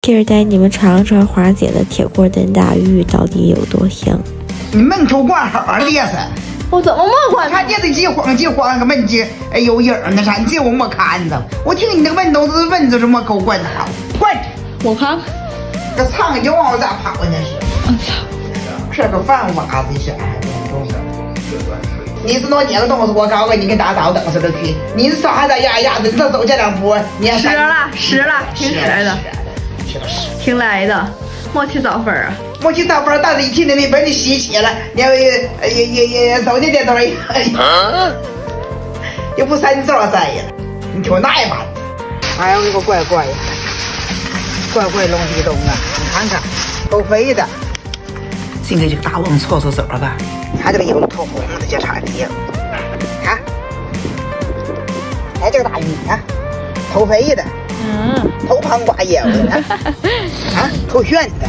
今儿带你们尝尝花姐的铁锅炖大鱼到底有多香。你门口挂好了噻。我怎么没关？看见这急慌那个门就有影儿那啥，你这我没看着。我听你那个门都是蚊子这么狗滚好，滚！我看，这苍蝇就往我这跑那是。我操！这个饭娃子是。你是弄几个东西，我搞个你跟大刀等似的去。你是啥子呀的？你这走这两步，你还湿了，挺来的，挺来的，没起早分啊。没去早饭，但是一听那没本你稀奇了，你也手你这东西，又不三座噻呀！你听我那一把，还有一个怪怪东西东啊！你看看，都肥的。现在这个大王搓手了吧？他这个油透红的，这差别。看，哎，这个大鱼啊，透肥的，透胖瓜油的，啊，透炫的。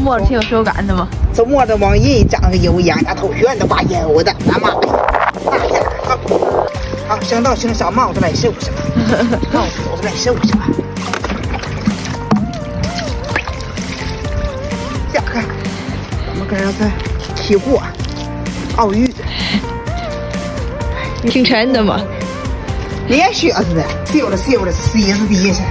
摸着挺有手感的嘛，这摸着往一长个油一样，那头旋的把油的，俺妈呀，那家伙，好，行到行，小帽子来收拾吧，帽子来收拾吧。下看，我们搁这是起锅熬鱼，挺沉的嘛，连血似的，修了，洗是第一噻，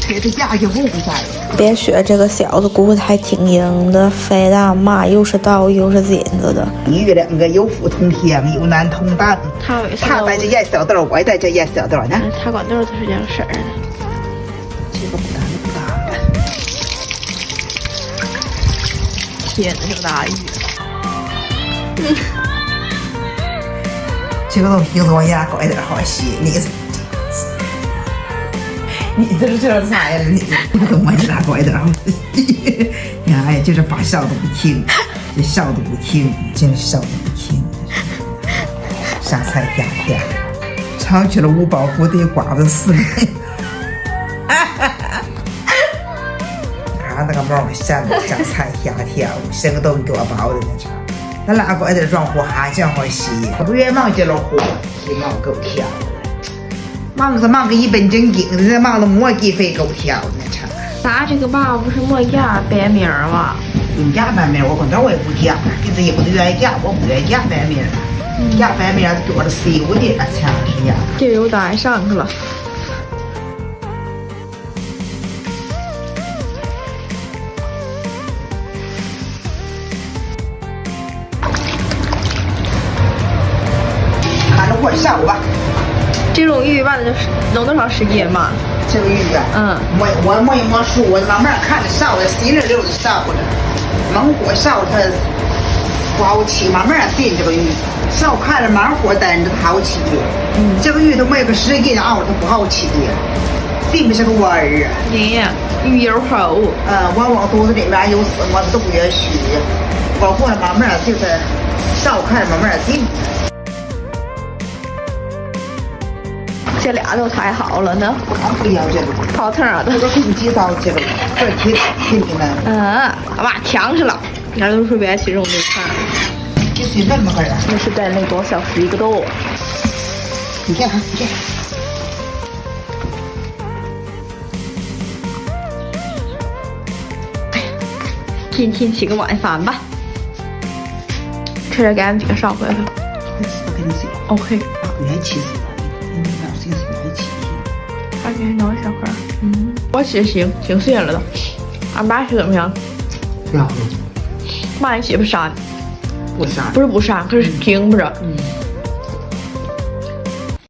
给它下去不噻。别说这个小子骨头还挺硬的，肥大嘛，又是刀又是金子的。鱼两个有福同天，有难同当。他带着腌小豆，我也带着腌小豆呢。他管豆都是这样式儿的。这个不大的。天哪，这个大鱼！这个东西就是往牙搞一点好洗，你这是这啥呀？你都往牙搞一点好洗。哎，就是把笑都不听，这笑都不听，真是笑都不听。啥菜呀呀？尝起了五宝蝴蝶瓜子丝。看那个毛线的像菜呀跳，什么都给我包的那场。那哪个在装货还想好洗？不愿忙接了货，这忙够跳的。忙是忙个一本正经的，这忙的没几分够跳的那场。咱这个爸不是没压白米儿吗？你压白米，我跟这我也不压，就是有的愿意压，我不愿意压白米。压白米做的是有的，强是压。这油带上去了。看着我下午吧。这种鱼完了就是弄多长时间嘛？这个鱼啊，我没数，我慢慢看着烧的，稀里溜的烧的，猛火烧它不好起，慢慢炖这个鱼，烧开了慢火炖着它好起。这个鱼都没有个使劲熬，它不好起，信不是个味儿啊？你鱼油厚，我往肚子里面有死，我都不愿许，包括慢慢就是烧开了慢慢炖。这俩都太好了呢，不要这个泡腾的，这个空气烧这个，这挺的。哇，强去了，俺都是别去这种地方。这是那么个人，那是在那多小时一个多。你看，你看。今天起个晚饭吧，吃点给俺几个烧回来。我跟你说 ，OK。元气死了，你那是元气。还给弄一小块。我吃行，挺碎了的。俺爸吃怎么样？不要喝。妈，你媳妇杀你？不杀。不是不杀，可是挺不是。